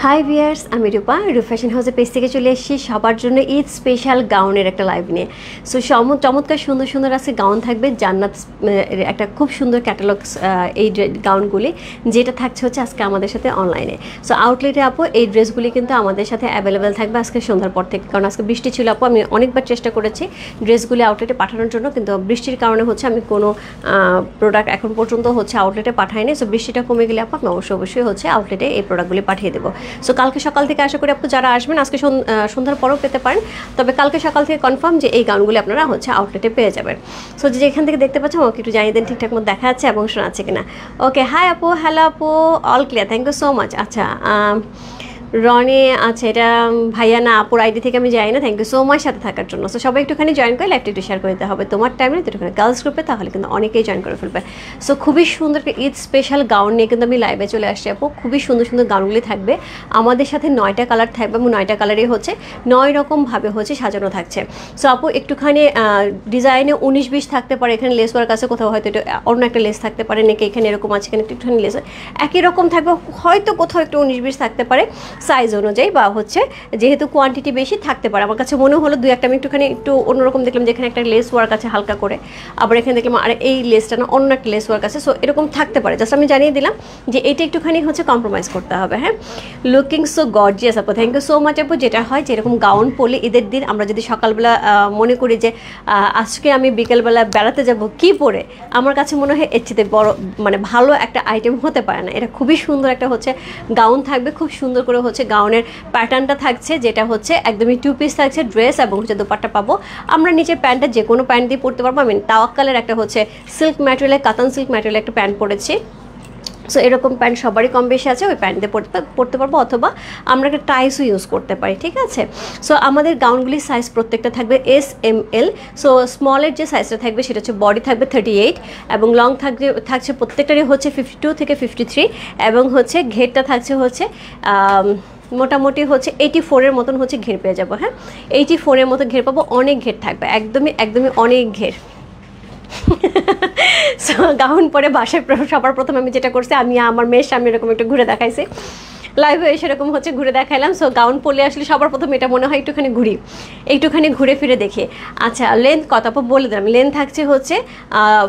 High viewers, আমি রূপা fashion হাউসের page থেকে চলে এসেছি সবার জন্য ঈদ স্পেশাল গাউনের একটা লাইভ নিয়ে। সো চমৎকার সুন্দর সুন্দর আছে গাউন থাকবে, জান্নাত একটা খুব সুন্দর ক্যাটালগ এই গাউনগুলি, যেটা থাকছে হচ্ছে আজকে আমাদের সাথে অনলাইনে। সো আউটলেটে আপু এই ড্রেসগুলি কিন্তু আমাদের সাথে অ্যাভেলেবেল থাকবে আজকে সন্ধ্যার পর থেকে, কারণ আজকে বৃষ্টি ছিল আপু। আমি অনেকবার চেষ্টা করেছি ড্রেসগুলি আউটলেটে পাঠানোর জন্য, কিন্তু বৃষ্টির কারণে হচ্ছে আমি কোনো প্রোডাক্ট এখন পর্যন্ত হচ্ছে আউটলেটে পাঠাইনি। সো বৃষ্টিটা কমে গেলে আপু আমি অবশ্যই হচ্ছে আউটলেটে এই প্রোডাক্টগুলি পাঠিয়ে দেবো। সো কালকে সকাল থেকে আশা করি আপু যারা আসবেন আজকে সন্ধ্যার পরেও পেতে পারেন, তবে কালকে সকাল থেকে কনফার্ম যে এই গাউনগুলি আপনারা হচ্ছে আউটলেটে পেয়ে যাবেন। সো যেখান থেকে দেখতে পাচ্ছেন আমাকে একটু জানিয়ে দেন ঠিকঠাক মতো দেখা যাচ্ছে এবং শোনা যাচ্ছে কিনা। ওকে, হাই আপু, হ্যালো আপু, all clear, thank you so much. আচ্ছা রনি, আচ্ছা এটা ভাইয়া না আপুর আইডি থেকে আমি যাই না, থ্যাংক ইউ সো মাচ সাথে থাকার জন্য। সো সবাই একটুখানি জয়েন করে লাইভটা একটু শেয়ার করে দিতে হবে তোমার টাইমে, তো একটুখানি গার্লস গ্রুপে, তাহলে কিন্তু অনেকেই জয়েন করে ফেলবে। সো খুবই সুন্দর একটা ঈদ স্পেশাল গাউন নিয়ে কিন্তু আমি লাইভে চলে আসছি আপু। খুবই সুন্দর সুন্দর গাউনগুলি থাকবে আমাদের সাথে, 9টা কালার থাকবে এবং 9টা কালারই হচ্ছে 9 রকমভাবে হচ্ছে সাজানো থাকছে। সো আপু একটুখানি ডিজাইনে 19-20 থাকতে পারে, এখানে লেস ওয়ার্ক আছে, কোথাও হয়তো একটু অন্য একটা লেস থাকতে পারে, নাকি এখানে এরকম আছে, এখানে একটুখানি লেস একই রকম থাকবে, হয়তো কোথাও একটু 19-20 থাকতে পারে সাইজ অনুযায়ী, বা হচ্ছে যেহেতু কোয়ান্টিটি বেশি থাকতে পারে। আমার কাছে মনে হলো দুই একটা আমি একটুখানি একটু অন্যরকম দেখলাম, যেখানে একটা লেস ওয়ার্ক আছে হালকা করে, আবার এখানে দেখলাম আর এই লেসটা না অন্য একটা লেস ওয়ার্ক আছে। সো এরকম থাকতে পারে, জাস্ট আমি জানিয়ে দিলাম যে এটা একটুখানি হচ্ছে কম্প্রোমাইজ করতে হবে। হ্যাঁ, লুকিং সো গর্জিয়াস আপু, থ্যাংক ইউ সো মাচ আপু। যেটা হয় যে এরকম গাউন পরলে ঈদের দিন আমরা যদি সকালবেলা মনে করি যে আজকে আমি বিকেলবেলা বেড়াতে যাব কি পরে, আমার কাছে মনে হয় এর চেয়ে বড় মানে ভালো একটা আইটেম হতে পারে না। এটা খুবই সুন্দর একটা হচ্ছে গাউন থাকবে, খুব সুন্দর করে হচ্ছে গাউনের প্যাটার্নটা থাকছে, যেটা হচ্ছে একদমই 2 পিস থাকছে ড্রেস, এবং হচ্ছে দোপাট্টা পাবো আমরা। নিচে প্যান্টটা যে কোনো প্যান্ট দিয়ে পরতে পারবো। আমি তাওয়াক্কালের একটা হচ্ছে সিল্ক ম্যাটেরিয়ালে, কাতান সিল্ক ম্যাটেরিয়ালে একটা প্যান্ট পরেছি। সো এরকম প্যান্ট সবারই কম বেশি আছে, ওই প্যান্ট দিয়ে পরতে পারবো, অথবা আমরা একটা টাইসও ইউজ করতে পারি, ঠিক আছে। সো আমাদের গাউনগুলির সাইজ প্রত্যেকটা থাকবে SML। সো স্মলের যে সাইজটা থাকবে সেটা হচ্ছে বডি থাকবে 38, এবং লং থাকছে প্রত্যেকটারই হচ্ছে 52 থেকে 53, এবং হচ্ছে ঘেরটা থাকছে হচ্ছে মোটামুটি হচ্ছে 84-এর মতন হচ্ছে ঘের পেয়ে যাবো। হ্যাঁ, 84-এর মতো ঘের পাবো, অনেক ঘের থাকবে, একদমই অনেক ঘের। সো গাউন পরে বাসায় সবার প্রথমে আমি যেটা করছি, আমি আমার মেয়ের সামনে এরকম একটু ঘুরে দেখাইছি, লাইভে সেরকম হচ্ছে ঘুরে দেখাইলাম। সো গাউন পরলে আসলে সবার প্রথমে এটা মনে হয় একটুখানি ঘুরে ফিরে দেখে। আচ্ছা লেন্থ কত আপু বলে দিলাম, লেন্থ থাকছে হচ্ছে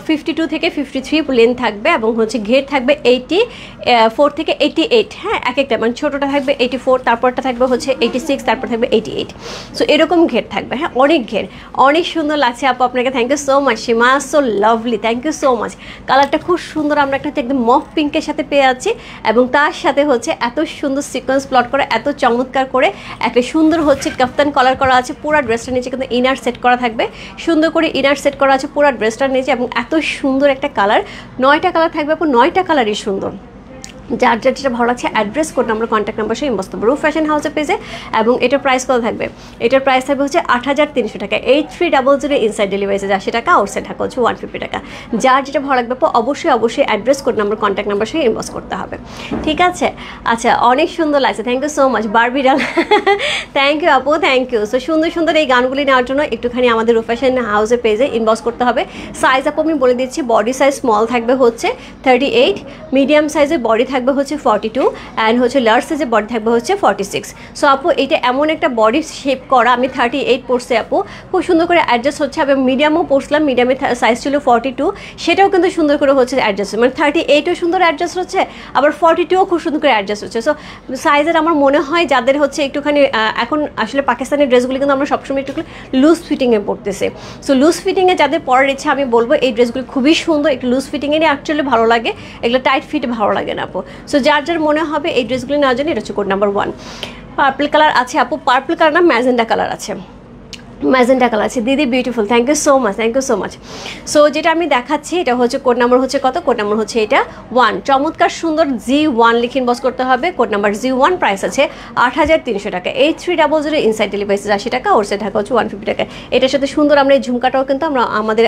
52 থেকে 53 লেন্থ থাকবে, এবং হচ্ছে ঘের থাকবে 84 থেকে 88। হ্যাঁ, এক একটা মানে ছোটোটা থাকবে 84, তারপরটা থাকবে হচ্ছে 86, তারপর থাকবে 88। সো এরকম ঘের থাকবে। হ্যাঁ, অনেক ঘের, অনেক সুন্দর লাগছে আপু আপনাকে, thank you so much. Seema so lovely, thank you so much. কালারটা খুব সুন্দর, আমরা একটা একদম মফ পিঙ্কের সাথে পেয়ে আছি, এবং তার সাথে হচ্ছে এত সুন্দর সিকোয়েন্স প্লট করে, এত চমৎকার করে একটা সুন্দর হচ্ছে কাফতান কলার করা আছে। পুরো ড্রেসটার নিচে কিন্তু ইনার সেট করা থাকবে, সুন্দর করে ইনার সেট করা আছে পুরো ড্রেসটার নিচে, এবং এত সুন্দর একটা কালার, 9টা কালার থাকবে আপু, 9টা কালারই সুন্দর। যার যেটা ভালো লাগছে address code number contact number সহ ইনবক্স করবো ফ্যাশন হাউসের পেজে। এবং এটার প্রাইস কত থাকবে, এটার প্রাইস থাকবে হচ্ছে 8300 টাকা, 8300 ইনসাইড ডেলিভারি চার্জ 80 টাকা, আউটসাইড ঢাকা হচ্ছে 150 টাকা। যার যেটা ভালো লাগবে অবশ্যই address code number contact number সহ ইনবক্স করতে হবে, ঠিক আছে। আচ্ছা অনেক সুন্দর লাগছে, থ্যাংক ইউ সো মাচ বারবিরাল, থ্যাংক ইউ আপু, থ্যাংক ইউ। সো সুন্দর সুন্দর এই গানগুলি নেওয়ার জন্য একটুখানি আমাদের ফ্যাশন হাউসের পেজে ইনবক্স করতে হবে। সাইজ আপু আমি বলে দিচ্ছি, বডি সাইজ স্মল থাকবে হচ্ছে 38, মিডিয়াম সাইজের বডি থাকবে হচ্ছে 42, অ্যান্ড হচ্ছে লার্জ সাইজের বডি থাকবে হচ্ছে 46। সো আপু এটা এমন একটা বডি শেপ করা, আমি 38 পড়ছি আপু, খুব সুন্দর করে অ্যাডজাস্ট হচ্ছে, এবং মিডিয়ামও পড়ছিলাম, মিডিয়ামের সাইজ ছিল 42, সেটাও কিন্তু সুন্দর করে হচ্ছে অ্যাডজাস্ট, মানে 38ও সুন্দর অ্যাডজাস্ট হচ্ছে, আবার 42ও খুব সুন্দর করে অ্যাডজাস্ট হচ্ছে। সো সাইজের আমার মনে হয় যাদের হচ্ছে একটুখানি এখন আসলে পাকিস্তানি ড্রেসগুলি কিন্তু আমরা সবসময় একটু লুজ ফিটিংয়ে পড়তেছে। সো লুজ ফিটিংয়ে যাদের পরার ইচ্ছা, আমি বলবো এই ড্রেসগুলি খুবই সুন্দর, একটু লুজ ফিটিংয়েরই অ্যাকচুয়ালি ভালো লাগে, এগুলো টাইট ফিট ভালো লাগে না আপু। সো যার মনে হবে এই ড্রেসগুলি নেওয়ার জন্য এটা হচ্ছে কোড নাম্বার 1। পার্পল কালার আছে আপু, পার্পল কালার না ম্যাজেন্ডা কালার আছে, ম্যাজেন্টা কালার আছে দিদি, beautiful, thank you so much, thank you so much. So যেটা আমি দেখাচ্ছি এটা হচ্ছে কোড নাম্বার হচ্ছে কত, কোড নাম্বার হচ্ছে এটা 1, চমৎকার সুন্দর G1 লিখে ইনবক্স করতে হবে, কোড নাম্বার G1, প্রাইস আছে 8300 টাকা, 8300 ইনসাইড ডেলিভারি 80 টাকা, আউটসাইড ঢাকা হচ্ছে 150 টাকা। এটার সাথে সুন্দর আমরা এই ঝুমকাটাও কিন্তু আমরা আমাদের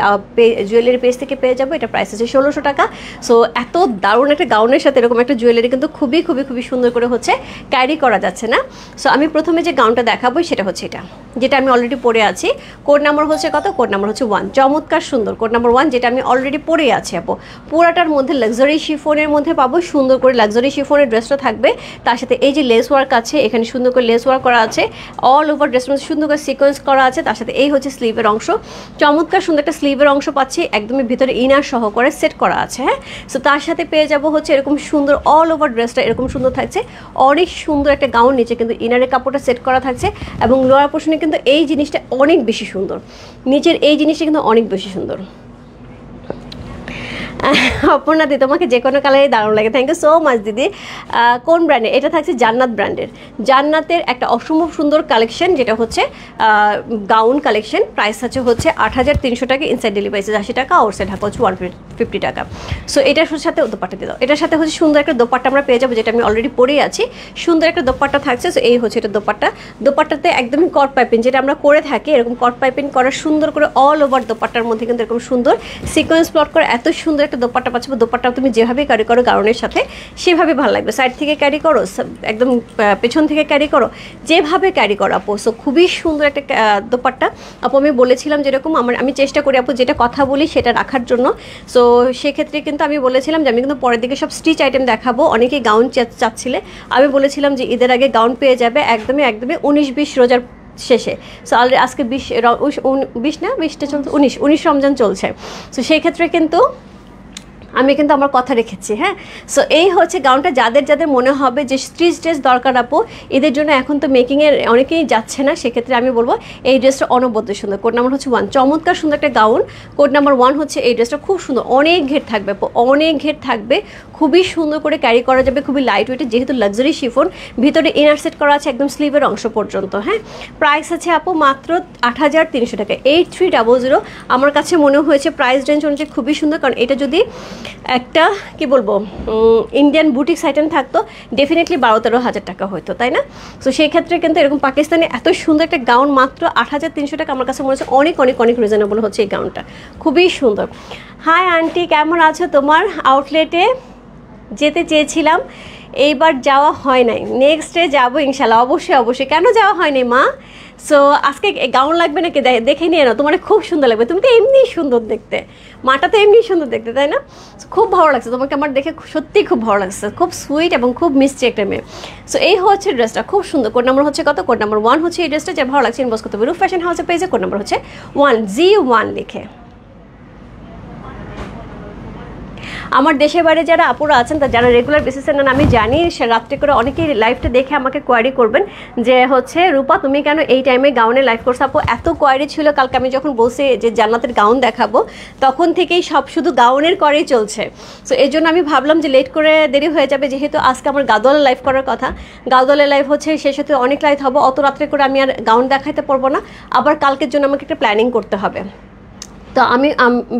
জুয়েলারি পেজ থেকে পেয়ে যাবো, এটা প্রাইস আছে 1600 টাকা। সো এত দারুণ একটা গাউনের সাথে এরকম একটা জুয়েলারি কিন্তু খুবই সুন্দর করে হচ্ছে ক্যারি করা যাচ্ছে না। সো আমি প্রথমে যে গাউনটা দেখাবো সেটা হচ্ছে এটা, যেটা আমি অলরেডি পরে পরে আছি। কোড নাম্বার হচ্ছে কত? কোড নাম্বার হচ্ছে 1। চমৎকার সুন্দর কোড নাম্বার 1, যেটা আমি অলরেডি পরে আছি আপু। পুরাটার মধ্যে লাক্সারি শিফনের মধ্যে পাবো, সুন্দর করে লাক্সারি শিফনের ড্রেসটা থাকবে। তার সাথে এই যে লেস ওয়ার্ক আছে, এখানে সুন্দর করে লেস ওয়ার্ক করা আছে, অল ওভার ড্রেসের মধ্যে সুন্দর করে সিকোয়েন্স করা আছে। তার সাথে এই হচ্ছে স্লিভের অংশ, চমৎকার সুন্দর একটা স্লিভের অংশ পাচ্ছি, একদমই ভিতরে ইনার সহ করে সেট করা আছে। হ্যাঁ, সো তার সাথে পেয়ে যাব হচ্ছে এরকম সুন্দর অল ওভার ড্রেসটা এরকম সুন্দর থাকছে, অনেক সুন্দর একটা গাউন, নিচে কিন্তু ইনারের কাপড়টা সেট করা থাকছে এবং লোয়ার পোর্শনে কিন্তু এই জিনিসটা অনেক বেশি সুন্দর, নিচের এই জিনিসটা কিন্তু অনেক বেশি সুন্দর। অপর্ণা দি, তোমাকে যে কোনো কালারে দারুণ লাগে, থ্যাংক ইউ সো মাচ দিদি। কোন ব্র্যান্ডের? এটা থাকছে জান্নাত ব্র্যান্ডের। জান্নাতের একটা অসম্ভব সুন্দর কালেকশন, যেটা হচ্ছে গাউন কালেকশন। প্রাইস হচ্ছে 8300 টাকা, ইনসাইড ডেলিভারি 80 টাকা, আউটসাইড ঢাকা হচ্ছে 150 টাকা। সো এটার সাথে দোপাট্টা দিয়ে দাও। এটার সাথে হচ্ছে সুন্দর একটা দোপাট্টা আমরা পেয়ে যাবো, যেটা আমি অলরেডি পরেই আছি। সুন্দর একটা দোপাট্টা থাকছে। সো এই হচ্ছে এটা দোপাট্টা। দোপাট্টাতে একদমই কট পাইপিং, যেটা আমরা করে থাকি, এরকম কট পাইপিং করা সুন্দর করে অল ওভার দোপাট্টার মধ্যে কিন্তু এরকম সুন্দর সিকোয়েন্স প্লট করে এত সুন্দর একটা দোপাট্টা পাচ্ছ। দোপাট্টা তুমি যেভাবে ক্যারি করো গাউনের সাথে সেভাবে ভালো লাগবে। সাইড থেকে ক্যারি করো, একদম পেছন থেকে ক্যারি করো, যেভাবে ক্যারি করো আপু। সো খুবই সুন্দর একটা দোপাট্টা আপু। আমি বলেছিলাম যেরকম আমি চেষ্টা করি আপু যেটা কথা বলি সেটা রাখার জন্য। সো সেক্ষেত্রে কিন্তু আমি বলেছিলাম যে আমি কিন্তু পরের দিকে সব স্টিচ আইটেম দেখাবো। অনেকেই গাউন চাচ্ছিলে, আমি বলেছিলাম যে ঈদের আগে গাউন পেয়ে যাবে একদমই 19-20 রোজার শেষে। সো অলরেডি আজকে 20টা চলছে, 19 রমজান চলছে। সো সেই ক্ষেত্রে কিন্তু আমি কিন্তু আমার কথা রেখেছি। হ্যাঁ, সো এই হচ্ছে গাউনটা। যাদের যাদের মনে হবে যে স্টিচ ড্রেস দরকার আপু এদের জন্য, এখন তো মেকিংয়ের অনেকেই যাচ্ছে না, সেক্ষেত্রে আমি বলবো এই ড্রেসটা অনবদ্য সুন্দর। কোড নাম্বার হচ্ছে 1, চমৎকার সুন্দর একটা গাউন। কোড নাম্বার 1 হচ্ছে এই ড্রেসটা খুব সুন্দর, অনেক ঘের থাকবে আপু, অনেক ঘের থাকবে, খুবই সুন্দর করে ক্যারি করা যাবে, খুবই লাইট ওয়েটে, যেহেতু লাক্সারি শিফন, ভিতরে ইনার সেট করা আছে একদম স্লিভের অংশ পর্যন্ত। হ্যাঁ, প্রাইস আছে আপু মাত্র 8300 টাকা, 8300। আমার কাছে মনে হয়েছে প্রাইস রেঞ্জ অনুযায়ী খুবই সুন্দর, কারণ এটা যদি একটা কি বলবো ইন্ডিয়ান বুটিক আইটেম থাকতো ডেফিনেটলি 12-13 হাজার টাকা হতো, তাই না? সো সেই ক্ষেত্রে কিন্তু এরকম পাকিস্তানি এত সুন্দর একটা গাউন মাত্র 8300 টাকা আমার কাছে মনে হচ্ছে অনেক অনেক অনেক রিজনেবল হচ্ছে এই গাউনটা, খুবই সুন্দর। হাই আন্টি, কেমন আছো? তোমার আউটলেটে যেতে চেয়েছিলাম, এইবার যাওয়া হয় নাই, নেক্সট ডে যাবো ইনশাল্লাহ। অবশ্যই অবশ্যই, কেন যাওয়া হয়নি মা? সো আজকে গাউন লাগবে নাকি? দেখে নিয়ে নাও, তোমার খুব সুন্দর লাগবে, তুমি তো এমনি সুন্দর দেখতে, মাটা তো এমনি সুন্দর দেখতে, তাই না? খুব ভালো লাগছে তোমাকে আমার দেখে, সত্যিই খুব ভালো লাগছে, খুব সুইট এবং খুব মিষ্টি একটা মেয়ে। সো এই হচ্ছে ড্রেসটা, খুব সুন্দর। কোড নাম্বার হচ্ছে কত? কোড নাম্বার 1 হচ্ছে এই ড্রেসটা। যে ভালো লাগছে ইনবক্স করতে হবে রূপ ফ্যাশন হাউসে পেজে, কোড নাম্বার হচ্ছে 1G1 লিখে। আমার দেশের বাইরে যারা আপুরা আছেন, যারা রেগুলার বেসিসে নেন, আমি জানি সে রাত্রে করে অনেকেই লাইভটা দেখে আমাকে কোয়ারি করবেন যে হচ্ছে রূপা তুমি কেন এই টাইমে গাউনে লাইভ করছো? আপু এত কোয়ারি ছিল কালকে আমি যখন বলছি যে জান্নাতের গাউন দেখাবো, তখন থেকেই সব শুধু গাউনের করেই চলছে। সো এই জন্য আমি ভাবলাম যে লেট করে দেরি হয়ে যাবে, যেহেতু আজকে আমার গাদোয়ালে লাইভ করার কথা, গাদোয়ালে লাইভ হচ্ছে, শেষ হতে অনেক লাইট হবে, অত রাত্রে করে আমি আর গাউন দেখাতে পারবো না, আবার কালকের জন্য আমাকে একটা প্ল্যানিং করতে হবে। তো আমি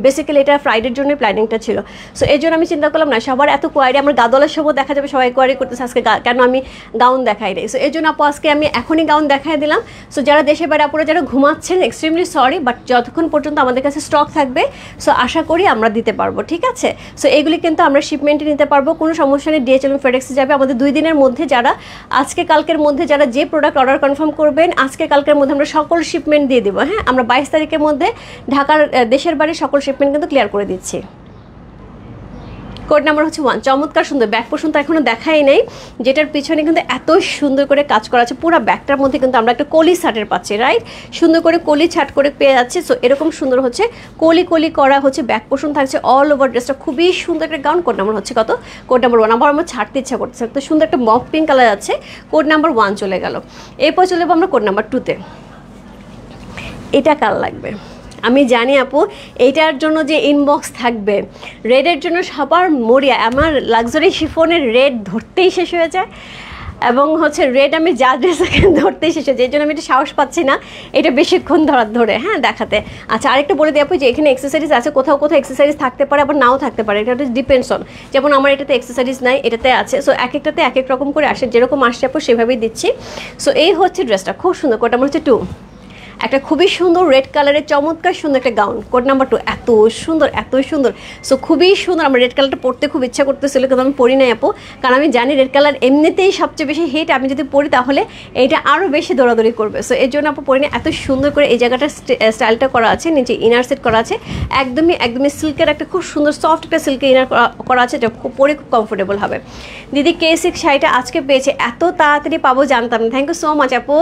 বেসিক্যালি এটা ফ্রাইডের জন্য প্ল্যানিংটা ছিল। সো এই জন্য আমি চিন্তা করলাম না, সবার এত কোয়ারি, আমার গাদোয়ালের সময় দেখা যাবে সবাই কোয়ারি করতেছে আজকে কেন আমি গাউন দেখাই নাই। সো এই জন্য আপু আজকে আমি এখনই গাউন দেখাই দিলাম। সো যারা দেশে বাইরে আপুরা যারা ঘুমাচ্ছেন, এক্সট্রিমলি সরি, বাট যতক্ষণ পর্যন্ত আমাদের কাছে স্টক থাকবে সো আশা করি আমরা দিতে পারবো, ঠিক আছে? সো এগুলি কিন্তু আমরা শিপমেন্টে নিতে পারবো, কোনো সমস্যা নেই। DHL এবং ফেডেক্সে যাবে। আমাদের 2 দিনের মধ্যে যারা আজকে কালকের মধ্যে যারা যে প্রোডাক্ট অর্ডার কনফার্ম করবেন, আজকে কালকের মধ্যে আমরা সকল শিপমেন্ট দিয়ে দেবো। হ্যাঁ, আমরা 22 তারিখের মধ্যে ঢাকার দেশের বাড়ির সকল শিপমেন্ট কিন্তু ক্লিয়ার করে দিচ্ছি। কোড নাম্বার হচ্ছে 1, চমৎকার সুন্দর। ব্যাক পোর্শন তো এখনো দেখাই নেই, যেটার পিছনে কিন্তু এত সুন্দর করে কাজ করা আছে, পুরো ব্যাকটার মধ্যে কিন্তু আমরা একটা কলি ছাটের পাচ্ছি, রাইট? সুন্দর করে কলি ছাট করে পেয়ে যাচ্ছে। সো এরকম সুন্দর হচ্ছে কলি কলি করা হচ্ছে ব্যাক পোর্শন থাকছে, অল ওভার ড্রেসটা খুবই সুন্দর একটা গাউন। কোড নাম্বার হচ্ছে কত? Code number 1। আমার ছাড়তে ইচ্ছা করতেছে, তো সুন্দর একটা মফ পিঙ্ক কালার আছে। কোড নাম্বার 1 চলে গেল, এরপর চলে যাবো আমরা কোড নাম্বার 2তে। এটা কাল লাগবে আমি জানি আপু, এইটার জন্য যে ইনবক্স থাকবে, রেডের জন্য সবার মরিয়া। আমার লাক্সারি শিফনের রেড ধরতেই শেষ হয়ে যায়, এবং হচ্ছে রেড আমি যা ড্রেস ধরতেই শেষ হয়ে যায়, এই জন্য আমি এটা সাহস পাচ্ছি না এটা বেশিক্ষণ ধরে হ্যাঁ দেখাতে। আচ্ছা, আরেকটা বলে দিই আপু যে এখানে এক্সেসরিজ আছে, কোথাও কোথাও এক্সেসরিজ থাকতে পারে, আবার নাও থাকতে পারে, এটা ডিপেন্ডস অন। যেমন আমার এটাতে এক্সেসরিজ নাই, এটাতে আছে। সো এক একটাতে এক এক রকম করে আসে, যেরকম আসছে আপু সেভাবেই দিচ্ছি। সো এই হচ্ছে ড্রেসটা, খুব সুন্দর। কোটা আমার হচ্ছে 2, একটা খুবই সুন্দর রেড কালারের চমৎকার সুন্দর একটা গাউন, কোড নাম্বার 2, এত সুন্দর এত সুন্দর। সো খুবই সুন্দর, আমার রেড কালারটা পরতে খুব ইচ্ছা করতেছিল কিন্তু আমি পরি নাই আপু, কারণ আমি জানি রেড কালার এমনিতেই সবচেয়ে বেশি হিট, আমি যদি পরি তাহলে এইটা আরও বেশি দৌড়াদৌড়ি করবে। সো এর জন্য আপু পরিনি। এত সুন্দর করে এই জায়গাটা স্টাইলটা করা আছে, নিচে ইনার সেট করা আছে, একদমই একদমই সিল্কের একটা খুব সুন্দর সফট একটা সিল্কের ইনার করা আছে, যা পরে খুব কমফোর্টেবল হবে। দিদি K6 শাড়িটা আজকে পেয়েছে, এত তাড়াতাড়ি পাবো জানতাম না। থ্যাংক ইউ সো মাচ আপু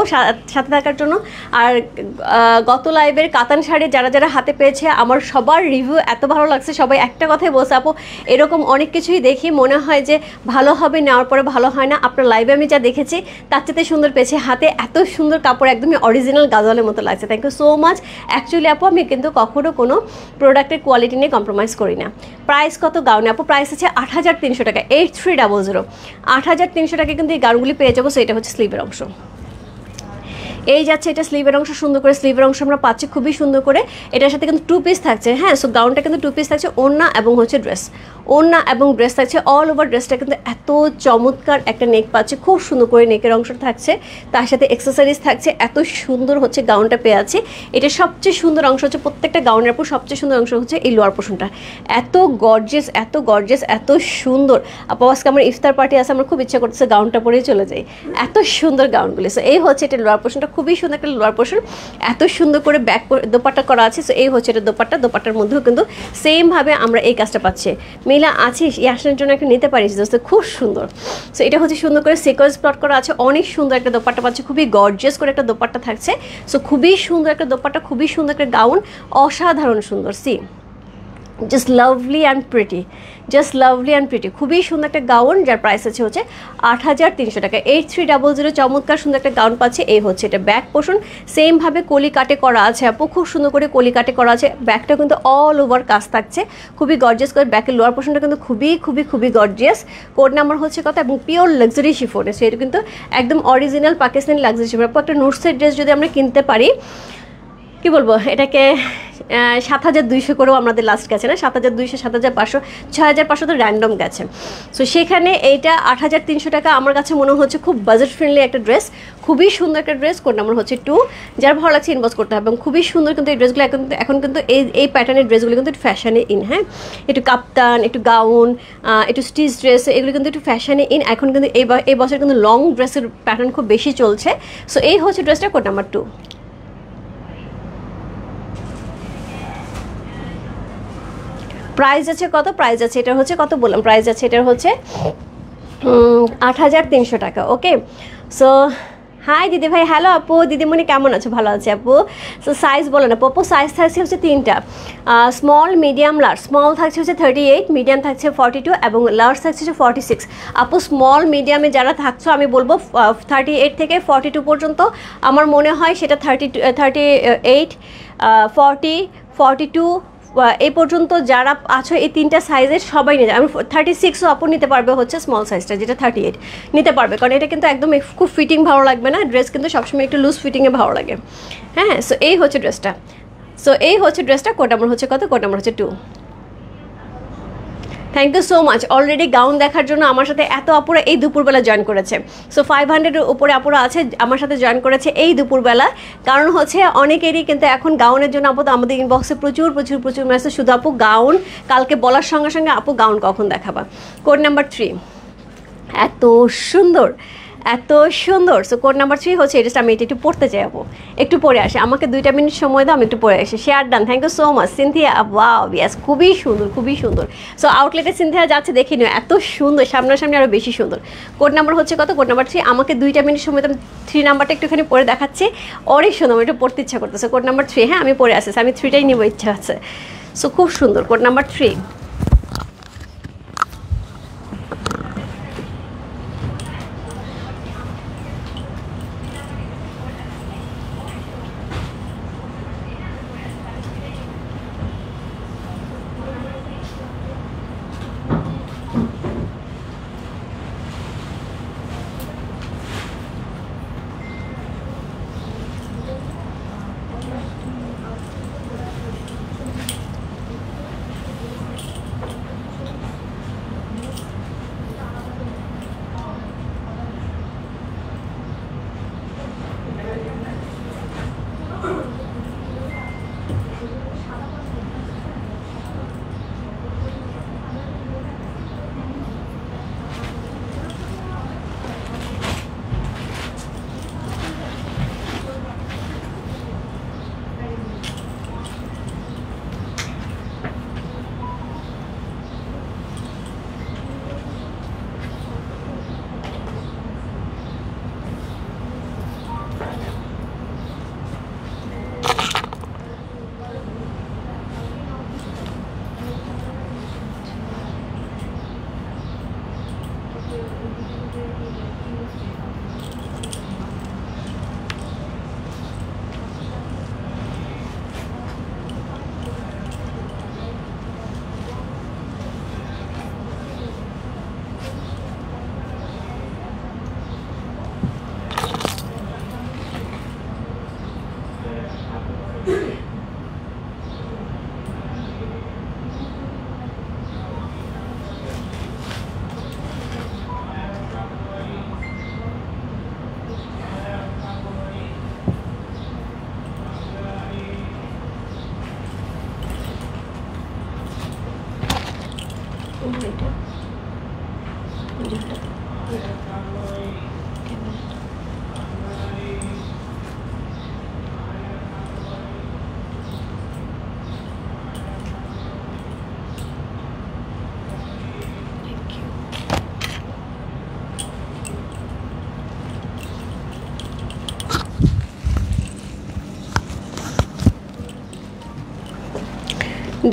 সাথে থাকার জন্য। আর গত লাইভের কাতান শাড়ি যারা যারা হাতে পেয়েছে, আমার সবার রিভিউ এত ভালো লাগছে, সবাই একটা কথাই বলছে আপু এরকম অনেক কিছুই দেখি মনে হয় যে ভালো হবে, নেওয়ার পরে ভালো হয় না, আপনার লাইভে আমি যা দেখেছি তার চেয়ে সুন্দর পেয়েছে, হাতে এত সুন্দর কাপড়, একদমই অরিজিনাল গাজলের মতো লাগছে। Thank you so much. Actually আপু আমি কিন্তু কখনো কোনো প্রোডাক্টের কোয়ালিটি নিয়ে কম্প্রোমাইজ করি না। প্রাইস কত গাউনে আপু? প্রাইস আছে 8300 টাকা, 8300, 8300 টাকা কিন্তু এই গাউনগুলি পেয়ে যাবো। সো এটা হচ্ছে স্লিভের অংশ, এই যাচ্ছে এটা স্লিভের অংশ, সুন্দর করে স্লিভের অংশ আমরা পাচ্ছি খুবই সুন্দর করে। এটার সাথে কিন্তু 2 পিস থাকছে, হ্যাঁ। সো গাউনটা কিন্তু 2 পিস থাকছে, ওড়না এবং হচ্ছে ড্রেস, ওড়না এবং ড্রেস থাকছে। অল ওভার ড্রেসটা কিন্তু এত চমৎকার একটা নেক পাচ্ছে, খুব সুন্দর করে নেকের অংশ থাকছে, তার সাথে অ্যাক্সেসরিজ থাকছে, এত সুন্দর হচ্ছে গাউনটা পেয়ে আছে। এটা সবচেয়ে সুন্দর অংশ হচ্ছে প্রত্যেকটা গাউনের উপর সবচেয়ে সুন্দর অংশ হচ্ছে এই লোয়ার পোর্শনটা, এত গর্জিয়াস এত গর্জিয়াস এত সুন্দর। আপু আজকে আমার ইফতার পার্টি আছে, আমার খুব ইচ্ছা করতেছে গাউনটা পরেই চলে যাই, এত সুন্দর গাউনগুলি। সো এই হচ্ছে এটা লোয়ার পোর্শনটা, খুবই সুন্দর একটা লোয়ার পোর্শন, এত সুন্দর করে ব্যাক দোপাট্টা করা আছে। সো এই হচ্ছে এটা দোপাট্টা, দোপাট্টার মধ্যেও কিন্তু সেমভাবে আমরা এই কাজটা পাচ্ছি। মেলা আছিস ইয়াসনের জন্য একটা নিতে পারিস দোস্ত, খুব সুন্দর। সো এটা হচ্ছে সুন্দর করে সিকোয়েন্স প্লট করা আছে, অনেক সুন্দর একটা দোপাট্টা পাচ্ছে, খুবই গর্জিয়াস করে একটা দোপাট্টা থাকছে। সো খুবই সুন্দর একটা দোপাট্টা, খুবই সুন্দর একটা গাউন, অসাধারণ সুন্দর। She just lovely and pretty, just lovely and pretty, খুবই সুন্দর একটা গাউন, যার প্রাইস আছে হচ্ছে 8300 টাকা, 8300। চমৎকার সুন্দর একটা গাউন পাচ্ছে। এই হচ্ছে এটা ব্যাক পোর্শন, সেমভাবে কলি কাটে করা আছে আপু, খুব সুন্দর করে কলি কাটে করা আছে। ব্যাকটা কিন্তু অল ওভার কাজ থাকছে, খুবই গর্জিয়াস করে। ব্যাকের লোয়ার পোর্শনটা কিন্তু খুবই খুবই খুবই গর্জিয়াস। কোড নাম্বার হচ্ছে কত, এবং পিওর লাক্সারি শিফনে, সো এটা কিন্তু একদম অরিজিনাল পাকিস্তানি লাক্সারি শিফন। আপু একটা নোটসের ড্রেস যদি আমরা কিনতে পারি, কি বলবো এটাকে, 7200 করেও আমাদের লাস্ট গেছে না, 7200, 7500, 6500 তো র্যান্ডম গেছে। সো সেখানে এইটা 8300 টাকা আমার কাছে মনে হচ্ছে খুব বাজেট ফ্রেন্ডলি একটা ড্রেস, খুবই সুন্দর একটা ড্রেস। কোড নাম্বার হচ্ছে 2, যার ভালো লাগছে ইনবক্স করতে হবে। এবং খুবই সুন্দর কিন্তু এই ড্রেসগুলো এখন কিন্তু এই প্যাটার্নের ড্রেসগুলো কিন্তু একটু ফ্যাশনে ইন, হ্যাঁ। একটু কাপ্তান, একটু গাউন, একটু স্টিচ ড্রেস, এগুলো কিন্তু একটু ফ্যাশনে ইন। এখন কিন্তু এই বছর কিন্তু লং ড্রেসের প্যাটার্ন খুব বেশি চলছে। সো এই হচ্ছে ড্রেসটা, কোড নাম্বার 2। প্রাইস আছে কত, প্রাইস আছে এটা হচ্ছে কত বললাম, প্রাইস আছে এটার হচ্ছে 8300 টাকা। ওকে, সো হাই দিদি ভাই, হ্যালো আপু, দিদিমণি কেমন আছো? ভালো আছে আপু। সো সাইজ বলো না আপু? সাইজ থাকছে হচ্ছে 3টা, স্মল, মিডিয়াম, লার্জ। স্মল থাকছে হচ্ছে 38, মিডিয়াম থাকছে 42 এবং লার্জ থাকছে হচ্ছে 46। আপু স্মল মিডিয়ামে যারা থাকছো আমি বলবো 38 থেকে 42 পর্যন্ত, আমার মনে হয় সেটা 38, 40, 42 এই পর্যন্ত যারা আছো, এই 3টা সাইজের সবাই নিতে। আমি 36ও আপু নিতে পারবে হচ্ছে স্মল সাইজটা, যেটা 38 নিতে পারবে, কারণ এটা কিন্তু একদম খুব ফিটিং ভালো লাগবে না, ড্রেস কিন্তু সবসময় একটু লুজ ফিটিংয়ে ভালো লাগে, হ্যাঁ। সো এই হচ্ছে ড্রেসটা, কোড নাম্বার হচ্ছে কত, কোড নাম্বার হচ্ছে 2। Thank you so much. Already gown দেখার জন্য আমার সাথে এত আপুরা এই দুপুরবেলা জয়েন করেছে। সো 500-এর উপরে আপুরা আছে আমার সাথে জয়েন করেছে এই দুপুরবেলা, কারণ হচ্ছে অনেকেরই কিন্তু এখন গাউনের জন্য আপু আমাদের ইনবক্সে প্রচুর প্রচুর প্রচুর মেসেজ, শুধু আপু গাউন, কালকে বলার সঙ্গে সঙ্গে আপু গাউন কখন দেখাবা। কোড নাম্বার 3, এত সুন্দর এত সুন্দর। সো কোড নাম্বার 3 হচ্ছে এটা, আমি এটা একটু পড়তে চাই আপু, একটু পরে আসি, আমাকে 2টা মিনিট সময় দাও, আমি একটু পরে আসি। Share done, thank you so much Cynthia. Wow, yes, খুবই সুন্দর খুবই সুন্দর। সো আউটলেটে সিনথিয়া যাচ্ছে, দেখে নিও, এত সুন্দর, সামনাসামনি আরও বেশি সুন্দর। কোড নাম্বার হচ্ছে কত, কোড নাম্বার 3। আমাকে 2টা মিনিট সময় দাও, আমি 3 নাম্বারটা একটুখানি পরে দেখাচ্ছি, অনেক সুন্দর, আমার একটু পড়তে ইচ্ছা করতেছে। কোড নাম্বার 3, হ্যাঁ আমি পরে আসছি, আমি 3টাই নিব ইচ্ছা আছে। সো খুব সুন্দর, code number 3।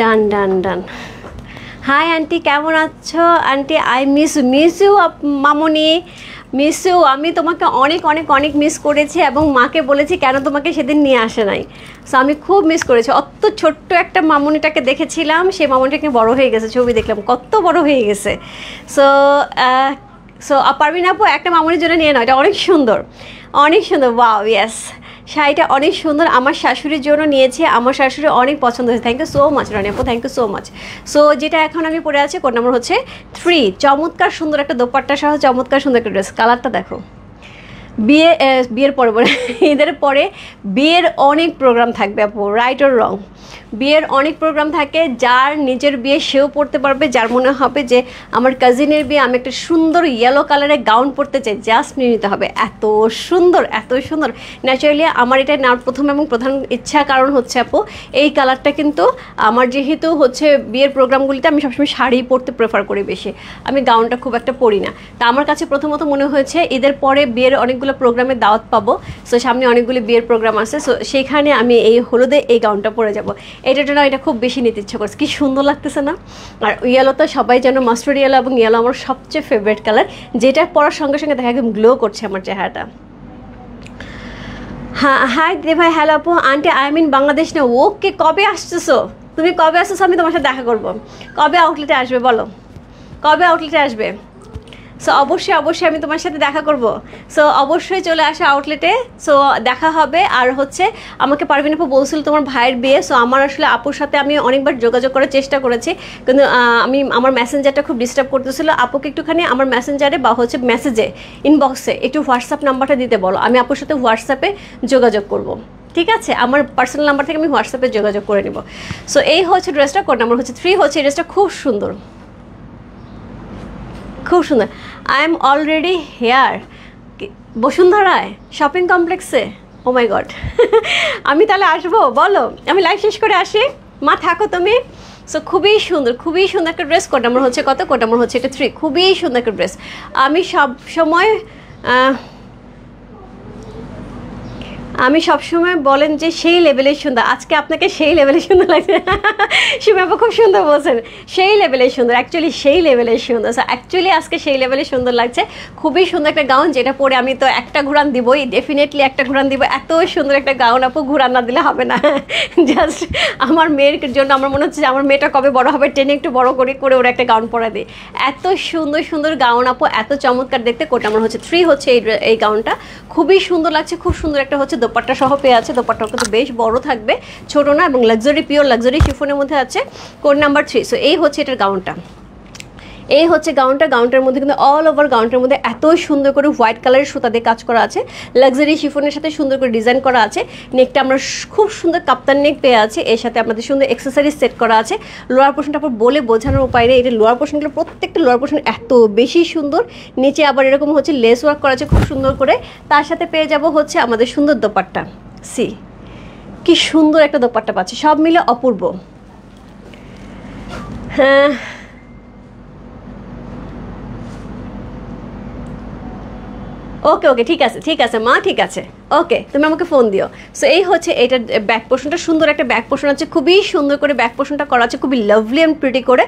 Done done done. Hi aunty, কেমন আছো আন্টি? আই মিস ইউ মামনি, মিস ইউ। আমি তোমাকে অনেক অনেক অনেক মিস করেছি এবং মাকে বলেছি কেন তোমাকে সেদিন নিয়ে আসে নাই। সো আমি খুব মিস করেছি। অত ছোট্ট একটা মামনিটাকে দেখেছিলাম, সেই মামনিটাকে বড় হয়ে গেছে, ছবি দেখলাম কত বড় হয়ে গেছে। সো সো পারবিন আপু একটা মামনির জন্য নিয়ে নাও, এটা অনেক সুন্দর, অনেক সুন্দর। ওয়াও, ইয়েস, শাড়িটা অনেক সুন্দর। আমার শাশুড়ির জন্য নিয়েছি, আমার শাশুড়ি অনেক পছন্দ হয়েছে। Thank you so much Rani আপু, thank you so much. So যেটা এখন আমি পরে আছি কোড নাম্বার হচ্ছে 3। চমৎকার সুন্দর একটা দোপাট্টা সহ চমৎকার সুন্দর একটা ড্রেস। কালারটা দেখো। বিয়ের পরে ঈদের পরে বিয়ের অনেক প্রোগ্রাম থাকবে আপু, রাইট অর রং? বিয়ের অনেক প্রোগ্রাম থাকে, যার নিজের বিয়ে সেও পড়তে পারবে, যার মনে হবে যে আমার কাজিনের বিয়ে আমি একটা সুন্দর ইয়েলো কালারের গাউন পরতে চাই, জাস্ট নিয়ে নিতে হবে। এত সুন্দর, এত সুন্দর। ন্যাচারালি আমার এটা নেওয়ার প্রথম এবং প্রধান ইচ্ছা কারণ হচ্ছে আপু এই কালারটা কিন্তু আমার যেহেতু হচ্ছে বিয়ের প্রোগ্রামগুলিতে আমি সবসময় শাড়ি পরতে প্রেফার করি বেশি, আমি গাউনটা খুব একটা পরি না। তা আমার কাছে প্রথমত মনে হয়েছে ঈদের পরে বিয়ের অনেকগুলো প্রোগ্রামে দাওয়াত পাবো, সো সামনে অনেকগুলি বিয়ের প্রোগ্রাম আছে, সো সেইখানে আমি এই হলুদে এই গাউনটা পরে যাব। এটার জন্য এটা খুব বেশি নিতে ইচ্ছা করছে। কি সুন্দর লাগতেছে না? আর ইয়েলো তো সবাই যেন মাস্টার্ড ইয়েলো, এবং ইয়েলো আমার সবচেয়ে ফেভারিট কালার, যেটা পরার সঙ্গে সঙ্গে দেখা একদম গ্লো করছে আমার চেহারাটা। হ্যাঁ হাই দিদি ভাই, হ্যালো আপু। আন্টি আই মিন বাংলাদেশ না? ওকে, কবে আসতেছো তুমি? কবে আসতেছো? আমি তোমার সাথে দেখা করবো। কবে আউটলেটে আসবে বলো, কবে আউটলেটে আসবে? সো অবশ্যই অবশ্যই আমি তোমার সাথে দেখা করব। সো অবশ্যই চলে আসো আউটলেটে, সো দেখা হবে। আর হচ্ছে আমাকে পারভিন আপু বলছিল তোমার ভাইয়ের বিয়ে, সো আমার আসলে আপুর সাথে আমি অনেকবার যোগাযোগ করার চেষ্টা করেছি, কিন্তু আমার মেসেঞ্জারটা খুব ডিস্টার্ব করতেছিল। আপুকে একটুখানি আমার মেসেঞ্জারে বা হচ্ছে মেসেজে ইনবক্সে একটু হোয়াটসঅ্যাপ নাম্বারটা দিতে বলো, আমি আপুর সাথে হোয়াটসঅ্যাপে যোগাযোগ করব। ঠিক আছে, আমার পার্সোনাল নাম্বার থেকে আমি হোয়াটসঅ্যাপে যোগাযোগ করে নেব। সো এই হচ্ছে ড্রেসটা, কোড নাম্বার হচ্ছে 3 হচ্ছে। এই ড্রেসটা খুব সুন্দর, খুব সুন্দর। আই এম অলরেডি হেয়ার বসুন্ধরায় শপিং কমপ্লেক্সে। ও মাই গড, আমি তাহলে আসবো বলো, আমি লাইভ শেষ করে আসি। মা থাকো তুমি। সো খুবই সুন্দর, খুবই সুন্দর একটা ড্রেস। কোড নাম্বার হচ্ছে কত? কোড নাম্বার হচ্ছে এটা 3। খুবই সুন্দর একটা ড্রেস। আমি সবসময় বলেন যে সেই লেভেলের সুন্দর, আজকে আপনাকে সেই লেভেলের সুন্দর লাগছে। সুমি আপু খুব সুন্দর বলছেন, সেই লেভেলের সুন্দর, অ্যাকচুয়ালি সেই লেভেলের সুন্দর। সো অ্যাকচুয়ালি আজকে সেই লেভেলের সুন্দর লাগছে। খুবই সুন্দর একটা গাউন, যেটা পরে আমি তো একটা ঘুরান দিবই, ডেফিনেটলি একটা ঘুরান দিব। এত সুন্দর একটা গাউন আপু, ঘুরান না দিলে হবে না। জাস্ট আমার মেয়ের জন্য আমার মনে হচ্ছে যে আমার মেয়েটা কবে বড় হবে, টেনে একটু বড় করে ওরা একটা গাউন পরা দিই। এত সুন্দর সুন্দর গাউন আপু, এত চমৎকার দেখতে। কোটা আমার হচ্ছে 3 হচ্ছে এই গাউনটা, খুবই সুন্দর লাগছে। খুব সুন্দর একটা হচ্ছে দোপাট্টা সহ পেয়ে আছে। দোপাট্টাও কিন্তু বেশ বড় থাকবে, ছোট না, এবং লাক্সারি, পিওর লাক্সারি শিফনের মধ্যে আছে। Code number 3। সো এই হচ্ছে এটার গাউনটা, এই হচ্ছে গাউনটা। গাউনটার মধ্যে কিন্তু অল ওভার গাউনটার মধ্যে এত সুন্দর করে হোয়াইট কালারের সুতা দিয়ে কাজ করা আছে, লাক্সারি শিফনের সাথে সুন্দর করে ডিজাইন করা আছে। নেকটা আমরা খুব সুন্দর কাপ্তান নেক পেয়ে আছে, এর সাথে আমাদের সুন্দর অ্যাক্সেসরিজ সেট করা আছে। লোয়ার পোর্শনটা আপনার বলে বোঝানোর উপায় নেই, এটা লোয়ার পোর্শনগুলো প্রত্যেকটা লোয়ার পোর্শন এত বেশি সুন্দর। নিচে আবার এরকম হচ্ছে লেস ওয়ার্ক করা আছে খুব সুন্দর করে। তার সাথে পেয়ে যাব হচ্ছে আমাদের সুন্দর দোপাট্টা। সি কি সুন্দর একটা দোপাট্টা পাচ্ছে, সব মিলে অপূর্ব। হ্যাঁ ওকে ওকে, ঠিক আছে ঠিক আছে মা, ঠিক আছে, ওকে তুমি আমাকে ফোন দিও। সো এই হচ্ছে এটার ব্যাক পোর্শনটা, সুন্দর একটা ব্যাক পোর্শন আছে, খুবই সুন্দর করে ব্যাক পোর্শনটা করা আছে, খুবই লাভলি অ্যান্ড প্রিটি করে।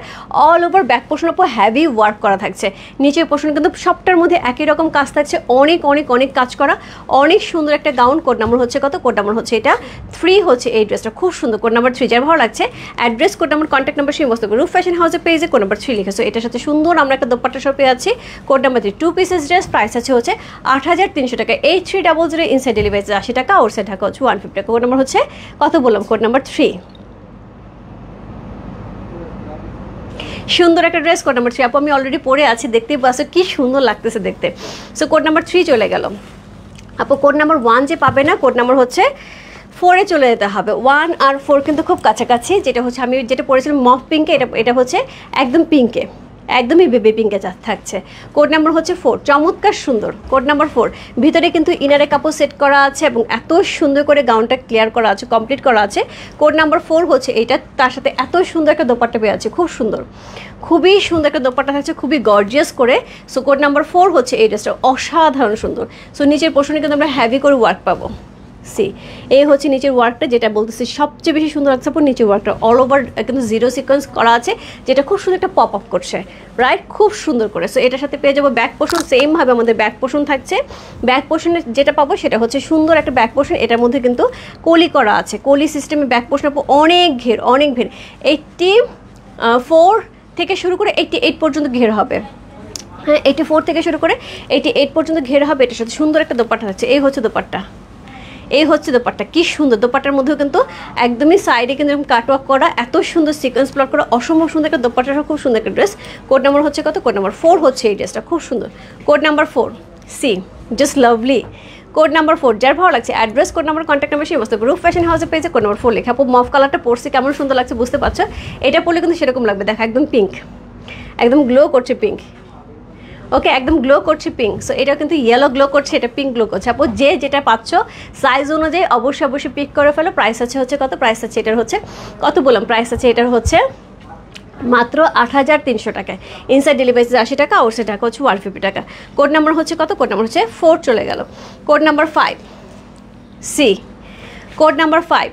অল ওভার ব্যাক পোর্শনের উপর হ্যাভি ওয়ার্ক করা থাকছে। নিচের পোর্শন কিন্তু সবটার মধ্যে একই রকম কাজ থাকছে, অনেক অনেক অনেক কাজ করা, অনেক সুন্দর একটা গাউন। কোড নাম্বার হচ্ছে কত? কোড নাম্বার হচ্ছে এটা 3 হচ্ছে এই ড্রেসটা, খুব সুন্দর। কোড নাম্বার 3 যার ভালো লাগছে address, code number, contact number সেই মস্ত রূপ ফ্যাশন হাউসের পেজে কোড নাম্বার 3 লিখেছো। এটার সাথে সুন্দর আমরা একটা দোপাট্টা সহ পেয়ে আছি। Code number 3 2 pieces dress, price আছে হচ্ছে 8300 টাকা। 8300 ইনসাইড ডেলিভারি 80 টাকা, আউটসাইড ঢাকা হচ্ছে 150 টাকা। কোড নাম্বার হচ্ছে কত বললাম? Code number 3। সুন্দর একটা ড্রেস, কোড নাম্বার 3 আপু আমি অলরেডি পরে আছি, দেখতেই পাচ্ছ কি সুন্দর লাগতেছে দেখতে। সো কোড নাম্বার 3 চলে গেল আপু। কোড নাম্বার 1 যে পাবে না, কোড নাম্বার হচ্ছে 4-এ চলে যেতে হবে। 1 আর 4 কিন্তু খুব কাছাকাছি। যেটা হচ্ছে আমি যেটা পরেছিলাম মফ পিঙ্কে, এটা হচ্ছে একদম পিঙ্কে, একদমই বেবি পিঙ্কে থাকছে। কোড নাম্বার হচ্ছে 4, চমৎকার সুন্দর। কোড নাম্বার 4, ভিতরে কিন্তু ইনারে কাপড় সেট করা আছে এবং এত সুন্দর করে গাউনটা ক্লিয়ার করা আছে, কমপ্লিট করা আছে। কোড নাম্বার 4 হচ্ছে এইটা, তার সাথে এত সুন্দর একটা দোপাট্টা পেয়ে আছে, খুব সুন্দর, খুবই সুন্দর একটা দোপাট্টা থাকছে, খুবই গর্জিয়াস করে। সো কোড নাম্বার 4 হচ্ছে এই ড্রেসটা, অসাধারণ সুন্দর। সো নিচের পোর্শনে কিন্তু আমরা হ্যাভি করে ওয়ার্ক পাবো। সি, এই হচ্ছে নিচের ওয়ার্কটা, যেটা বলতেছি সবচেয়ে বেশি সুন্দর লাগছে আপু নিচের ওয়ার্কটা, অল ওভার কিন্তু জিরো সিকোয়েন্স করা আছে, যেটা খুব সুন্দর একটা পপ আপ করছে, রাইট, খুব সুন্দর করে। সো এটার সাথে পেয়ে যাবো ব্যাক পোর্শন, সেমভাবে আমাদের ব্যাক পোর্শন থাকছে। ব্যাক পোর্শনে যেটা পাবো সেটা হচ্ছে সুন্দর একটা ব্যাক পোর্শন, এটার মধ্যে কিন্তু কলি করা আছে, কলি সিস্টেমে ব্যাক পোর্শন আপু, অনেক ঘের, অনেক ঘের, 84 থেকে শুরু করে 88 পর্যন্ত ঘের হবে। হ্যাঁ, 84 থেকে শুরু করে 88 পর্যন্ত ঘের হবে। এটার সাথে সুন্দর একটা দোপাট্টা থাকছে, এই হচ্ছে দোপাট্টা, এই হচ্ছে দোপাট্টা, কি সুন্দর। দোপাট্টার মধ্যেও কিন্তু একদমই সাইডে কিন্তু এরকম কাটওয়ার্ক করা, এত সুন্দর সিকোয়েন্স প্লট করা, অসম্ভব সুন্দর একটা দোপাট্টাটা, খুব সুন্দর একটা ড্রেস। কোড নাম্বার হচ্ছে কত? কোড নাম্বার 4 হচ্ছে এই ড্রেসটা, খুব সুন্দর। Code number 4, she, just lovely. Code number 4, যার ভালো লাগছে address, code number, contact number, সেই মস্ত রূপ ফ্যাশন হাউসে পেয়েছে। কোড নাম্বার 4 লেখা আপু, মফ কালারটা পরছি, কেমন সুন্দর লাগছে বুঝতে পারছো। এটা পরলে কিন্তু সেরকম লাগবে, দেখা একদম পিঙ্ক, একদম গ্লো করছে পিঙ্ক। ওকে, একদম গ্লো করছে পিঙ্ক। সো এটা কিন্তু ইয়েলো গ্লো করছে, এটা পিঙ্ক গ্লো করছে। আপু যে যেটা পাচ্ছ সাইজ অনুযায়ী অবশ্যই পিক করে ফেলো। প্রাইস আছে হচ্ছে কত? প্রাইস আছে এটার হচ্ছে কত বললাম, প্রাইস আছে এটার হচ্ছে মাত্র 8300 টাকায়। ইনসাইড ডেলিভারি 80 টাকা, আউটসাইড টাকা হচ্ছে 150 টাকা। কোড নাম্বার হচ্ছে কত? কোড নাম্বার হচ্ছে 4 চলে গেল। Code number 5, she, code number 5,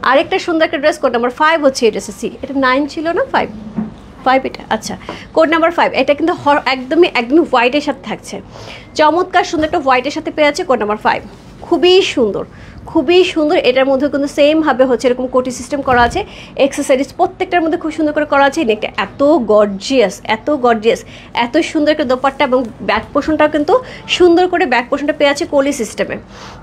আরেকটা সুন্দর একটা ড্রেস। কোড নাম্বার 5 হচ্ছে এই ড্রেসে, সি, এটা 9 ছিল না, 5 এটা, আচ্ছা। কোড নাম্বার 5, এটা কিন্তু একদমই হোয়াইটের সাথে থাকছে, চমৎকার সুন্দর একটা হোয়াইটের সাথে পেয়ে আছে। কোড নাম্বার 5 খুবই সুন্দর, খুবই সুন্দর। এটার মধ্যে কিন্তু সেমভাবে হচ্ছে এরকম কোটি সিস্টেম করা আছে, এক্সেসরিজ প্রত্যেকটার মধ্যে খুব সুন্দর করে করা আছে। নেকটা এত গর্জিয়াস, এত গর্জিয়াস, এত সুন্দর একটা দোপাট্টা, এবং ব্যাক পোর্শনটাও কিন্তু সুন্দর করে ব্যাক পোর্শনটা পেয়ে আছে কলি সিস্টেমে।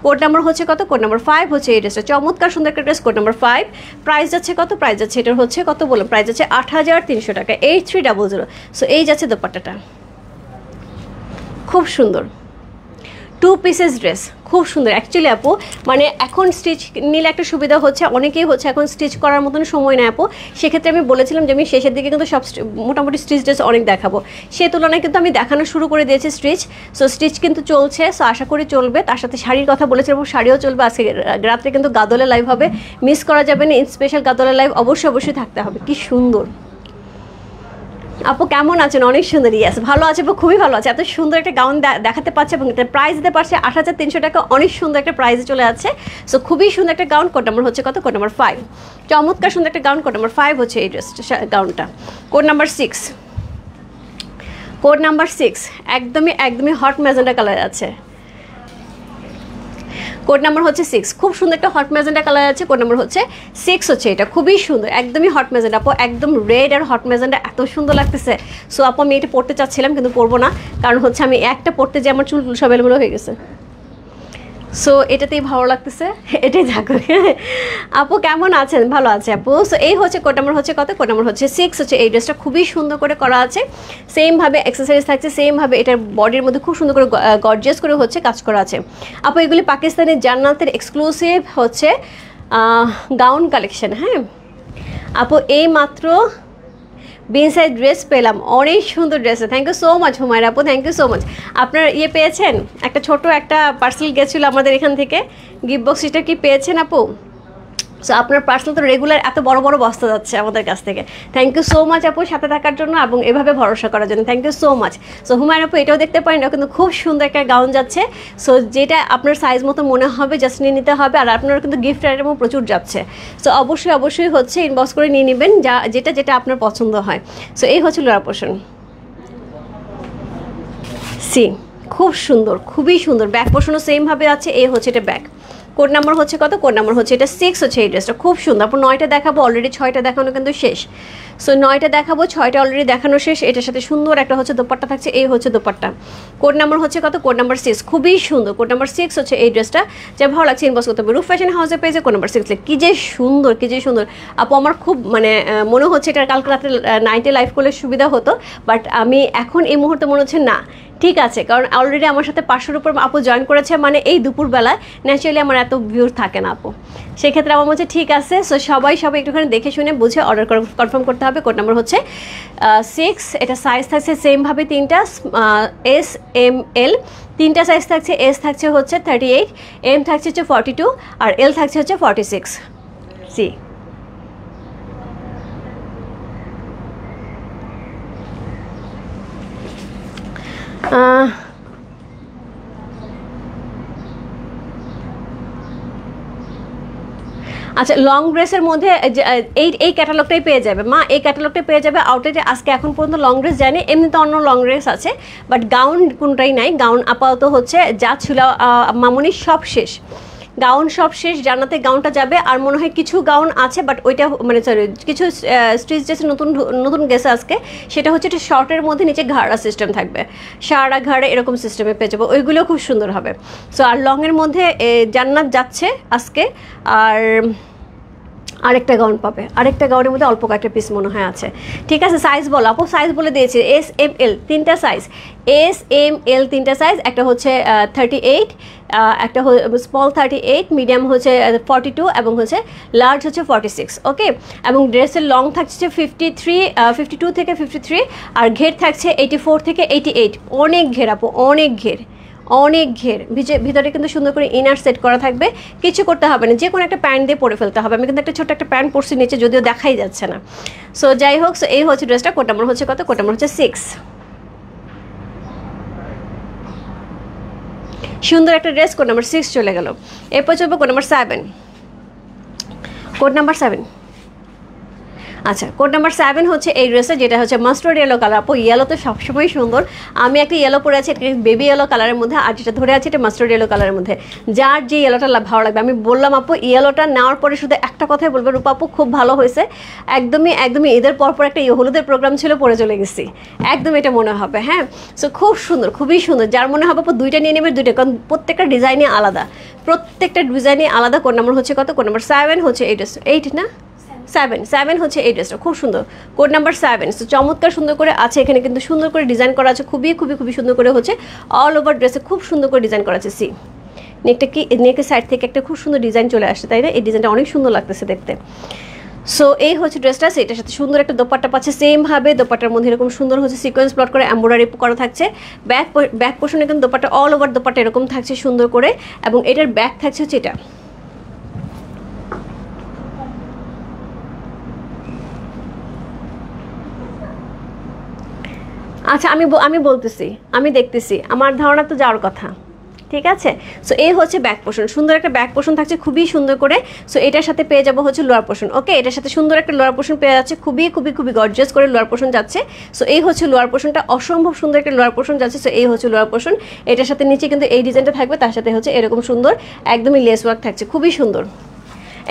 কোড নাম্বার হচ্ছে কত? কোড নাম্বার 5 হচ্ছে এই ড্রেসটা, চমৎকার সুন্দর একটা ড্রেস। কোড নাম্বার 5, প্রাইস যাচ্ছে কত? প্রাইস যাচ্ছে এটার হচ্ছে কত বললাম, প্রাইস যাচ্ছে 8300 টাকা, 8300। সো এই যাচ্ছে দোপাট্টাটা, খুব সুন্দর, 2 পিসেস ড্রেস, খুব সুন্দর। অ্যাকচুয়ালি আপু মানে এখন স্টিচ নিলে একটা সুবিধা হচ্ছে, অনেকেই হচ্ছে এখন স্টিচ করার মতন সময় নেয় আপু। সেক্ষেত্রে আমি বলেছিলাম যে আমি শেষের দিকে কিন্তু সব মোটামুটি স্টিচ ড্রেস অনেক দেখাবো, সেই তুলনায় কিন্তু আমি দেখানো শুরু করে দিয়েছি স্টিচ। সো স্টিচ কিন্তু চলছে, সো আশা করি চলবে। তার সাথে শাড়ির কথা বলেছিলাম, শাড়িও চলবে। আজকে রাত্রে কিন্তু গাদলে লাইভ হবে, মিস করা যাবে না। স্পেশাল গাদলে লাইভ অবশ্যই থাকতে হবে। কি সুন্দর আপু, কেমন আছেন? অনেক সুন্দর, ইয়াস, ভালো আছে আপু, খুবই ভালো আছে। এত সুন্দর একটা গাউন দেখাতে পারছে এবং এটা প্রাইস দিতে পারছে 8300 টাকা, অনেক সুন্দর একটা প্রাইসে চলে যাচ্ছে। সো খুবই সুন্দর একটা গাউন। কোড নাম্বার হচ্ছে কত? কোড নাম্বার 5, চমৎকার সুন্দর একটা গাউন। কোড নাম্বার 5 হচ্ছে এই ড্রেসটা, গাউনটা। কোড নাম্বার 6, কোড নাম্বার 6 একদমই হট ম্যাজেন্টা কালার আছে। কোড নাম্বার হচ্ছে 6, খুব সুন্দর একটা হট ম্যাজেন্টা কালার আছে। কোড নাম্বার হচ্ছে 6 হচ্ছে এটা, খুবই সুন্দর, একদমই হট ম্যাজেন্টা আপু, একদম রেড আর হট ম্যাজেন্টা, এত সুন্দর লাগতেছে। সো আপু আমি এটা পড়তে চাচ্ছিলাম কিন্তু পরবো না, কারণ হচ্ছে আমি একটা পড়তে যে আমার চুল সব এলোমেলো হয়ে গেছে। সো এটাতেই ভালো লাগতেছে, এটাই থাকুক। আপু কেমন আছেন? ভালো আছে আপু। সো এই হচ্ছে কোড নাম্বার হচ্ছে কত? কোড নাম্বার হচ্ছে 6 হচ্ছে এই ড্রেসটা, খুবই সুন্দর করে করা আছে। সেমভাবে অ্যাক্সেসরিজ থাকছে, সেমভাবে এটার বডির মধ্যে খুব সুন্দর করে গর্জিয়াস করে হচ্ছে কাজ করা আছে। আপু এগুলি পাকিস্তানের জান্নাতের এক্সক্লুসিভ হচ্ছে গাউন কালেকশন। হ্যাঁ আপু, এই মাত্র বিনসাইড ড্রেস পেলাম, অনেক সুন্দর ড্রেসে। Thank you so much Humaira আপু, থ্যাংক ইউ সো মাচ। আপনার ইয়ে পেয়েছেন, একটা ছোট একটা পার্সেল গেছিলো আমাদের এখান থেকে, গিফট বক্স, এটা কি পেয়েছেন আপু? সো আপনার পার্সেল তো রেগুলার এত বড় বড় বস্তা যাচ্ছে আমাদের কাছ থেকে। থ্যাংক ইউ সো মাচ আপু সাথে থাকার জন্য এবং এভাবে ভরসা করার জন্য, thank you so much. So Humaira আপু এটাও দেখতে পারেন, এটা কিন্তু খুব সুন্দর একটা গাউন যাচ্ছে। সো যেটা আপনার সাইজ মতো মনে হবে জাস্ট নিয়ে নিতে হবে, আর আপনার কিন্তু গিফট আইটেমও প্রচুর যাচ্ছে। সো অবশ্যই হচ্ছে ইনবক্স করে নিয়ে নেবেন যেটা আপনার পছন্দ হয়। সো এই হচ্ছে লোয়ার পোর্শন, সি, খুব সুন্দর, খুবই সুন্দর। ব্যাক পোর্শনও সেমভাবে আছে, এই হচ্ছে এটা ব্যাক। কোড নাম্বার হচ্ছে কত? কোড নাম্বার হচ্ছে এটা 6 হচ্ছে এই ড্রেসটা, খুব সুন্দর। আপু 9টা দেখাবো, অলরেডি 6টা দেখানো কিন্তু শেষ। সো 9টা দেখাবো, 6টা অলরেডি দেখানো শেষ। এটার সাথে সুন্দর একটা হচ্ছে দোপাট্টা থাকছে, এই হচ্ছে দোপাট্টা। কোড নাম্বার হচ্ছে কত? কোড নাম্বার 6, খুবই সুন্দর। কোড নাম্বার 6 হচ্ছে এই ড্রেসটা, যা ভালো লাগছে ইনবক্স করতে হবে। রূপ ফ্যাশন হাউসে পেয়েছে কোড নাম্বার 6। কি যে সুন্দর, কি যে সুন্দর আপু, আমার খুব মানে মনে হচ্ছে এটা কালকে রাত্রে নাইটে লাইভ করলে সুবিধা হতো, বাট আমি এখন এই মুহূর্তে মনে হচ্ছে না, ঠিক আছে, কারণ অলরেডি আমার সাথে 500-র উপর আপু জয়েন করেছে, মানে এই দুপুরবেলায় ন্যাচারালি আমার এত ভিউ থাকে না আপু, সেক্ষেত্রে আমার মনে হচ্ছে ঠিক আছে। সো সবাই একটুখানি দেখে শুনে বুঝে অর্ডার কনফার্ম করতে হবে। কোড নাম্বার হচ্ছে 6, এটা সাইজ থাকছে সেমভাবে তিনটা, S M L তিনটা সাইজ থাকছে। S থাকছে হচ্ছে 38, M থাকছে হচ্ছে 42, আর L থাকছে হচ্ছে 46। সি আচ্ছা, লং ড্রেসের মধ্যে এই ক্যাটালগটাই পেয়ে যাবে মা, এই ক্যাটালগটাই পেয়ে যাবে আউটলেটে। আজকে এখন পর্যন্ত লং ড্রেস যায়নি, এমনিতে অন্য লং ড্রেস আছে, বাট গাউন কোনটাই নাই। গাউন আপাতত হচ্ছে যা ছিল মামুনি সব শেষ, গাউন সব শেষ। জান্নাতে গাউনটা যাবে, আর মনে হয় কিছু গাউন আছে, বাট ওইটা মানে সরি কিছু স্টিচ ড্রেসের নতুন গেছে আজকে, সেটা হচ্ছে একটা শর্টের মধ্যে নিচে ঘাড়া সিস্টেম থাকবে, সারা ঘাড়ে এরকম সিস্টেমে পেয়ে যাবো, ওইগুলোও খুব সুন্দর হবে। সো আর লংয়ের মধ্যে জান্নাত যাচ্ছে আজকে, আর আরেকটা গাউন পাবে, আরেকটা গাউনের মধ্যে অল্প কয়েকটা পিস মনে হয় আছে। ঠিক আছে, সাইজ বলো আপু, সাইজ বলে দিয়েছি। S M L তিনটা সাইজ, S M L তিনটা সাইজ, একটা হচ্ছে 38, একটা স্মল 38, মিডিয়াম হচ্ছে 42, এবং হচ্ছে লার্জ হচ্ছে 46। ওকে, এবং ড্রেসের লং থাকছে 52 থেকে 53, আর ঘের থাকছে 84 থেকে 88। অনেক ঘের আপু, অনেক ঘের, অনেক ঘের। ভিতরে কিন্তু সুন্দর করে ইনার সেট করা থাকবে, কিছু করতে হবে না, যে কোনো একটা প্যান্ট দিয়ে পরে ফেলতে হবে। আমি কিন্তু একটা ছোট্ট একটা প্যান্ট পরছি নিচে, যদিও দেখাই যাচ্ছে না। সো যাই হোক, সো এই হচ্ছে ড্রেসটা। কোড নাম্বার হচ্ছে কত? কোড নাম্বার হচ্ছে 6। সুন্দর একটা ড্রেস, কোড নাম্বার 6 চলে গেল। এরপর চলবে কোড নাম্বার 7। কোড নাম্বার 7, আচ্ছা কোড নাম্বার 7 হচ্ছে এই ড্রেসটা, যেটা হচ্ছে মাস্টার্ড ইয়েলো কালার। আপু ইয়েলো তো সবসময় সুন্দর, আমি একটা ইয়েলো পরে আছি, একটা বেবি ইয়েলো কালারের মধ্যে, আর যেটা ধরে আছে এটা মাস্টার্ড ইয়েলো কালারের মধ্যে। যার যে ইয়েলোটা ভালো লাগবে, আমি বললাম আপু ইয়েলোটা নেওয়ার পরে শুধু একটা কথাই বলবে, রূপা আপু খুব ভালো হয়েছে, একদমই ঈদের পরপর একটা হলুদের প্রোগ্রাম ছিল, পরে চলে গেছি, একদম এটা মনে হবে। হ্যাঁ, সো খুব সুন্দর, খুবই সুন্দর। যার মনে হবে আপু দুইটা নিয়ে নেবে, দুইটা, কারণ প্রত্যেকটা ডিজাইনই আলাদা, প্রত্যেকটা ডিজাইনই আলাদা। কোড নাম্বার হচ্ছে কত? কোড নাম্বার 7 হচ্ছে এই ড্রেস। 8 না 7 হচ্ছে এই ড্রেসটা, খুব সুন্দর। Code number 7। সো চমৎকার সুন্দর করে আছে, এখানে কিন্তু সুন্দর করে ডিজাইন করা আছে, খুবই সুন্দর করে হচ্ছে অল ওভার ড্রেসে খুব সুন্দর করে ডিজাইন করা আছে। সি নেকটা কি, নেকের সাইড থেকে একটা খুব সুন্দর ডিজাইন চলে আসছে, তাই না? এই ডিজাইনটা অনেক সুন্দর লাগতেছে দেখতে। সো এই হচ্ছে ড্রেসটা, সেটার সাথে সুন্দর একটা দোপাট্টা পাচ্ছে, সেমভাবে দোপাট্টার মধ্যে এরকম সুন্দর হচ্ছে সিকোয়েন্স প্লট করে এমব্রয়ডারি করা থাকছে। ব্যাক পোর্শনে কিন্তু দোপাট্টা অল ওভার দোপাট্টা এরকম থাকছে সুন্দর করে, এবং এটার ব্যাক থাকছে হচ্ছে এটা। আচ্ছা আমি বলতেছি, আমি দেখতেছি, আমার ধারণা তো যাওয়ার কথা, ঠিক আছে? সো এই হচ্ছে ব্যাক পোর্শন, সুন্দর একটা ব্যাক পোর্শন থাকছে খুবই সুন্দর করে। সো এটার সাথে পেয়ে যাবো হচ্ছে লোয়ার পোর্শন। ওকে, এটার সাথে সুন্দর একটা লোয়ার পোর্শন পেয়ে যাচ্ছে, খুবই গর্জিয়াস করে লোয়ার পোর্শন যাচ্ছে। সো এই হচ্ছে লোয়ার পোর্শনটা, অসম্ভব সুন্দর একটা লোয়ার পোর্শন যাচ্ছে। সো এই হচ্ছে লোয়ার পোর্শন, এটার সাথে নিচে কিন্তু এই ডিজাইনটা থাকবে, তার সাথে হচ্ছে এরকম সুন্দর একদমই লেস ওয়ার্ক থাকছে, খুবই সুন্দর।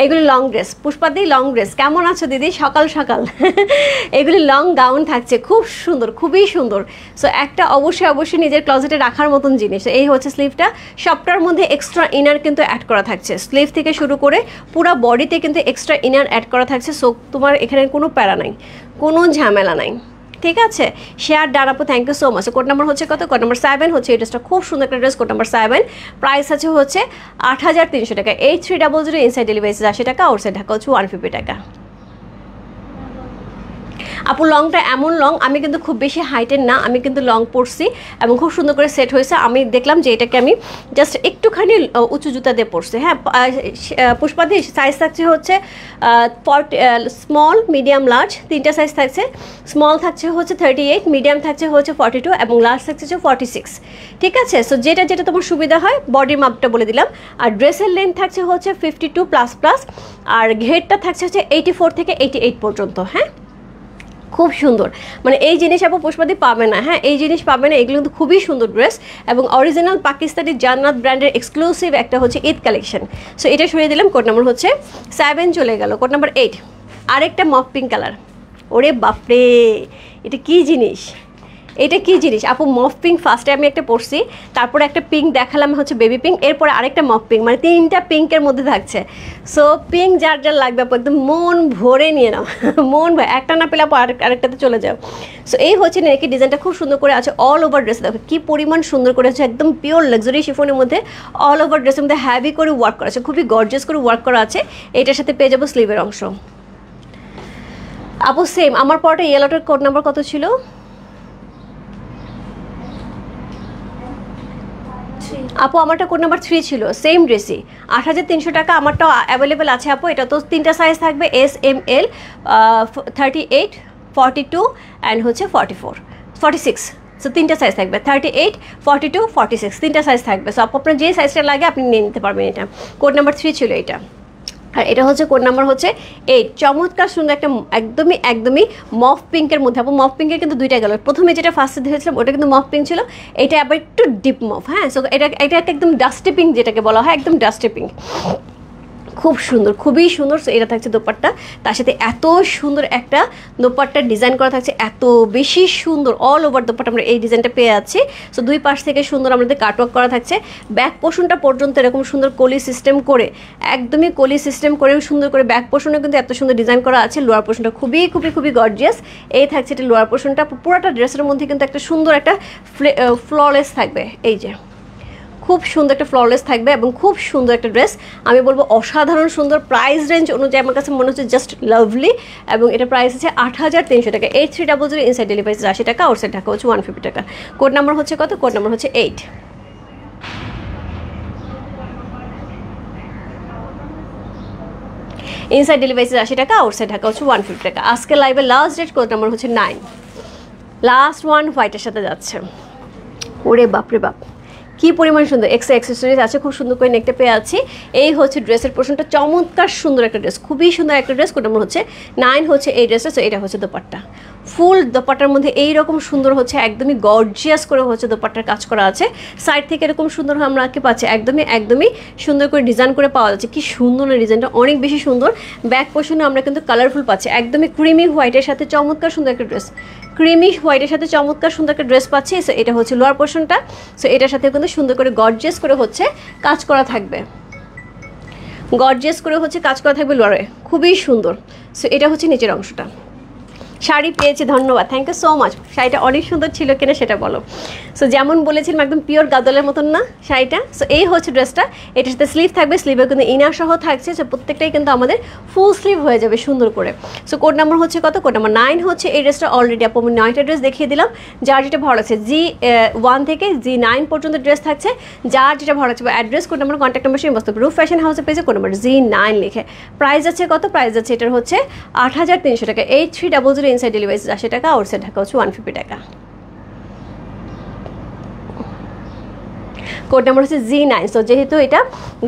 এগুলি লং ড্রেস, পুষ্পাদি লং ড্রেস। কেমন আছো দিদি? সকাল এগুলি লং গাউন থাকছে, খুব সুন্দর, খুবই সুন্দর। সো একটা অবশ্যই নিজের ক্লোজেটে রাখার মতন জিনিস। এই হচ্ছে স্লিভটা, সবটার মধ্যে এক্সট্রা ইনার কিন্তু অ্যাড করা থাকছে, স্লিভ থেকে শুরু করে পুরো বডিতে কিন্তু এক্সট্রা ইনার অ্যাড করা থাকছে। সো তোমার এখানে কোনো প্যারা নাই, কোনো ঝামেলা নাই, ঠিক আছে? শেয়ার ডান আপু, thank you so much. Code number হচ্ছে কত? কোড নাম্বার 7 হচ্ছে এই ড্রেসটা, খুব সুন্দর একটা ড্রেস। কোড নাম্বার 7, প্রাইস আছে হচ্ছে 8300 টাকা। 8300 ইনসাইড ডেলিভারি 80 টাকা, আউটসাইড ঢাকা হচ্ছে 150 টাকা। আপু লংটা এমন লং, আমি কিন্তু খুব বেশি হাইটের না, আমি কিন্তু লং পরছি এবং খুব সুন্দর করে সেট হয়েছে। আমি দেখলাম যে এটাকে আমি জাস্ট একটুখানি উঁচু জুতা দিয়ে পরছি। হ্যাঁ, পুষ্পাদি সাইজ থাকছে হচ্ছে স্মল, মিডিয়াম, লার্জ, তিনটা সাইজ থাকছে। স্মল থাকছে হচ্ছে 38, মিডিয়াম থাকছে হচ্ছে 42, এবং লার্জ থাকছে হচ্ছে 46। ঠিক আছে? সো যেটা তোমার সুবিধা হয়, বডির মাপটা বলে দিলাম। আর ড্রেসের লেন্থ থাকছে হচ্ছে 52++, আর ঘেরটা থাকছে হচ্ছে 84 থেকে 88 পর্যন্ত। হ্যাঁ, খুব সুন্দর, মানে এই জিনিস আপু পুষ্পাদি পাবে না। হ্যাঁ, এই জিনিস পাবে না, এগুলো কিন্তু খুবই সুন্দর ড্রেস, এবং অরিজিনাল পাকিস্তানি জান্নাত ব্র্যান্ডের এক্সক্লুসিভ একটা হচ্ছে ঈদ কালেকশন। সো এটা সরিয়ে দিলাম। কোড নাম্বার হচ্ছে 7 চলে গেল। কোড নাম্বার 8, আরেকটা মফ পিঙ্ক কালার। ওরে বাপরে, এটা কি জিনিস! এটা কি জিনিস আপু? মফ পিঙ্ক ফার্স্টে আমি একটা পরছি, তারপরে একটা পিঙ্ক দেখালাম হচ্ছে বেবি পিঙ্ক, এরপরে আরেকটা মফ পিঙ্ক, মানে 3টা পিঙ্কের মধ্যে থাকছে। সো পিঙ্ক যার যার লাগবে আপু একদম মন ভরে নিয়ে নাও, মন ভরে, একটা না পেলে আপু আরেকটাতে চলে যাও। সো এই হচ্ছে নেকি ডিজাইনটা খুব সুন্দর করে আছে, অল ওভার ড্রেস দেখো কি পরিমাণ সুন্দর করে আছে, একদম পিওর লাক্সারি শিফনের মধ্যে অল ওভার ড্রেসের মধ্যে হ্যাভি করে ওয়ার্ক করা আছে, খুবই গর্জিয়াস করে ওয়ার্ক করা আছে। এটার সাথে পেয়ে যাবো স্লিভের অংশ। আপু সেম আমার পরটা ইয়েলোটার কোড নাম্বার কত ছিল? আপু আমারটা কোড নাম্বার 3 ছিল, সেম ড্রেসই 8300 টাকা। আমারটাও অ্যাভেলেবেল আছে আপু। এটা তো 3টা সাইজ থাকবে, এস এম এল, 38, 42 অ্যান্ড হচ্ছে 44, 46। সো 3টা সাইজ থাকবে, 38, 42, 46, 3টা সাইজ থাকবে। সো আপনার যে সাইজটা লাগে আপনি নিয়ে নিতে পারবেন। এটা কোড নাম্বার 3 ছিল এটা, আর এটা হচ্ছে কোড নাম্বার হচ্ছে 8। চমৎকার সুন্দর একটা একদমই মফ পিঙ্কের মধ্যে। আপু মফ পিঙ্কের কিন্তু 2টা গেল, প্রথমে যেটা ফার্স্টে দেখেছিলাম ওটা কিন্তু মফ পিঙ্ক ছিল, এটা আবার একটু ডিপ মফ। হ্যাঁ, সো এটা একদম ডাস্টি পিঙ্ক যেটাকে বলা হয়, একদম ডাস্টি পিঙ্ক, খুব সুন্দর, খুবই সুন্দর। সো এটা থাকছে দোপাট্টা, তার সাথে এত সুন্দর একটা দোপাট্টার ডিজাইন করা থাকছে, এত বেশি সুন্দর অল ওভার দোপাট্টা আমরা এই ডিজাইনটা পেয়ে যাচ্ছি। সো দুই পাশ থেকে সুন্দর আমাদের কাটওয়ার্ক করা থাকছে, ব্যাক পোর্শনটা পর্যন্ত এরকম সুন্দর কলি সিস্টেম করে, একদমই কলি সিস্টেম করে সুন্দর করে ব্যাক পোর্শনে কিন্তু এত সুন্দর ডিজাইন করা আছে। লোয়ার পোর্শনটা খুবই গর্জিয়াস। এই থাকছে এটা লোয়ার পোর্শনটা, পুরোটা ড্রেসের মধ্যে কিন্তু একটা সুন্দর একটা ফ্ললেস থাকবে, এই যে খুব সুন্দর একটা ফ্ললেস থাকবে এবং খুব সুন্দর একটা ড্রেস, আমি বলবো অসাধারণ সুন্দর। প্রাইস রেঞ্জ অনুযায়ী আমার কাছে মনে হচ্ছে জাস্ট লাভলি, এবং এটা প্রাইস আছে 8300 টাকা। 8300 ইনসাইড ডেলিভারি 80 টাকা, আউটসাইড ঢাকা হচ্ছে 150 টাকা। কোড নাম্বার হচ্ছে কত? কোড নাম্বার হচ্ছে 8। ইনসাইড ডেলিভারি 80 টাকা, আউটসাইড ঢাকা হচ্ছে 150 টাকা। আজকে লাইভে লাস্ট ডেট, কোড নাম্বার হচ্ছে 9, লাস্ট ওয়ান হোয়াইটের সাথে যাচ্ছে। ওরে বাপরে বাপ, কি পরিমাণ সুন্দর এক্সট্রা অ্যাক্সেসরিজ আছে, খুব সুন্দর করে নেকটা পেয়ে আছি। এই হচ্ছে ড্রেসের পোর্শনটা, চমৎকার সুন্দর একটা ড্রেস, খুবই সুন্দর একটা ড্রেস। কোড নাম্বার হচ্ছে 9 হচ্ছে এই ড্রেসটা। তো এটা হচ্ছে দোপাট্টা, ফুল দোপাট্টার মধ্যে এইরকম সুন্দর হচ্ছে, একদমই গর্জিয়াস করে হচ্ছে দোপাট্টার কাজ করা আছে। সাইড থেকে এরকম সুন্দর আমরা কি পাচ্ছি, একদমই সুন্দর করে ডিজাইন করে পাওয়া যাচ্ছে। কি সুন্দর না ডিজাইনটা, অনেক বেশি সুন্দর। ব্যাক পোর্শনে আমরা কিন্তু কালারফুল পাচ্ছি, একদমই ক্রিমি হোয়াইটের সাথে চমৎকার সুন্দর একটা ড্রেস, ক্রিমি হোয়াইটের সাথে চমৎকার সুন্দর একটা ড্রেস পাচ্ছি। সো এটা হচ্ছে লোয়ার পোর্শনটা। সো এটার সাথে কিন্তু সুন্দর করে গর্জিয়াস করে হচ্ছে কাজ করা থাকবে, গর্জিয়াস করে হচ্ছে কাজ করা থাকবে লোয়ারে, খুবই সুন্দর। সো এটা হচ্ছে নিচের অংশটা। শাড়ি পেয়েছি, ধন্যবাদ, থ্যাংক ইউ সো মাচ। শাড়িটা অনেক সুন্দর ছিল কিনা সেটা বলো। সো যেমন বলেছিলাম একদম পিওর গাদলের মতন না শাড়িটা। সো এই হচ্ছে ড্রেসটা, এটার সাথে স্লিভ থাকবে, স্লিভে কিন্তু ইনার সহ থাকছে। সো প্রত্যেকটাই কিন্তু আমাদের ফুল স্লিভ হয়ে যাবে সুন্দর করে। সো কোড নাম্বার হচ্ছে কত? কোড নাম্বার 9 হচ্ছে এই ড্রেসটা। অলরেডি আপু আমি 9টা ড্রেস দেখিয়ে দিলাম, যার যেটা ভালো লাগছে। G1 থেকে G9 পর্যন্ত ড্রেস থাকছে, যার যেটা ভালো লাগছে। Address, code number, contact number সেই মস্ত রূপ ফ্যাশন হাউসে পেয়েছে, কোড নাম্বার G9 লিখে। প্রাইস আছে কত? প্রাইস আছে এটার হচ্ছে 8300 টাকা। 8300 ইনসাইড ডেলিভারি 80 টাকা, আউটসাইড ঢাকা হচ্ছে 150 টাকা। কোড নাম্বার হচ্ছে G9। সো যেহেতু এটা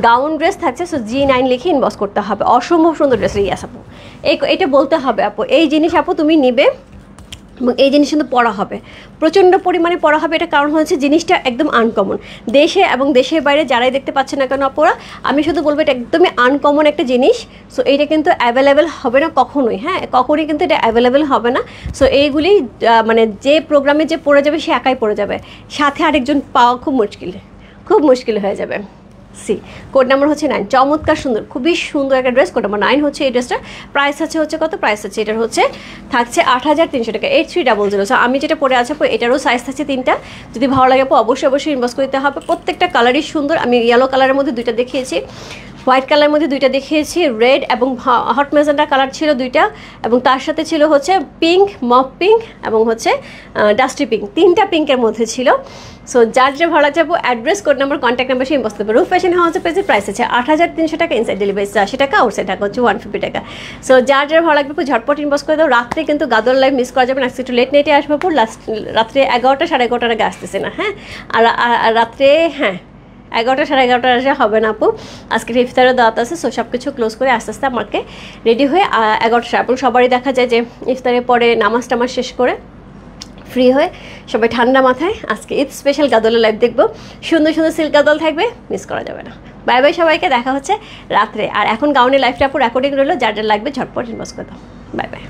গাউন ড্রেস থাকছে, সো G9 লিখে ইনবক্স করতে হবে। অসম্ভব সুন্দর ড্রেস। ইয়াস আপু, এটা বলতে হবে আপু, এই জিনিস আপু তুমি নিবে এবং এই জিনিস কিন্তু পড়া হবে, প্রচণ্ড পরিমাণে পড়া হবে। এটা কারণ হচ্ছে জিনিসটা একদম আনকমন, দেশে এবং দেশের বাইরে যারাই দেখতে পাচ্ছে না কেন আপুরা, আমি শুধু বলবো এটা একদমই আনকমন একটা জিনিস। সো এইটা কিন্তু অ্যাভেলেবেল হবে না কখনোই, হ্যাঁ কখনোই কিন্তু এটা অ্যাভেলেবেল হবে না। সো এইগুলি মানে যে প্রোগ্রামে যে পড়ে যাবে সে একাই পড়ে যাবে, সাথে আরেকজন পাওয়া খুব মুশকিল হয়ে যাবে। সি কোড নাম্বার হচ্ছে 9, চমৎকার সুন্দর, খুবই সুন্দর একটা ড্রেস। কোড নাম্বার 9 হচ্ছে এই ড্রেসটা। প্রাইস হচ্ছে কত? প্রাইস আছে এটার হচ্ছে থাকছে 8300 টাকা। 8300। সো আমি যেটা পরে আছে এটারও সাইজ থাকছে 3টা। যদি ভালো লাগে অবশ্যই ইনবক্স করতে হবে। প্রত্যেকটা কালারই সুন্দর। আমি ইয়েলো কালারের মধ্যে 2টা দেখিয়েছি, হোয়াইট কালারের মধ্যে 2টা দেখিয়েছি, রেড এবং হট ম্যাজেন্টা কালার ছিল 2টা, এবং তার সাথে ছিল হচ্ছে পিঙ্ক, মফ পিঙ্ক এবং হচ্ছে ডাস্টি পিঙ্ক, 3টা পিঙ্কের মধ্যে ছিল। সো যার যে ভাড়া যাবো, address, code number, contact number সেই বসতে পারবো। রূপ ফ্যাশন হাউসের পেজে প্রাইস আছে 8300 টাকা, ইনসাইড ডেলিভারি 80 টাকা, আউটসাইড ঢাকা হচ্ছে 150 টাকা। সো যার ভালো লাগবে ঝটপট ইনবক্স করে দাও। রাত্রে কিন্তু গাদর লাইভ মিস করা যাবে না, একটু লেট নাইটে আসবো। রাত্রে 11টা 11:30 আগে আসতেছে না, হ্যাঁ। আর রাত্রে 11টা 11:30 আসা হবে না আপু, আজকে ইফতারের দাওয়াত আছে। সো সব কিছু ক্লোজ করে আস্তে আস্তে আমাকে রেডি হয়ে 11টা, এবং সবারই দেখা যায় যে ইফতারের পরে নামাজ টামাজ শেষ করে ফ্রি হয়ে সবাই ঠান্ডা মাথায় আজকে ঈদ স্পেশাল গাদলের লাইভ দেখবো। সুন্দর সুন্দর সিল্ক গাদল থাকবে, মিস করা যাবে না। বাই বাই সবাইকে, দেখা হচ্ছে রাত্রে। আর এখন গাউনের লাইভটা আপু রেকর্ডিং রইলো, যার লাগবে ঝটপট ইনবক্স করে দাও। Bye bye.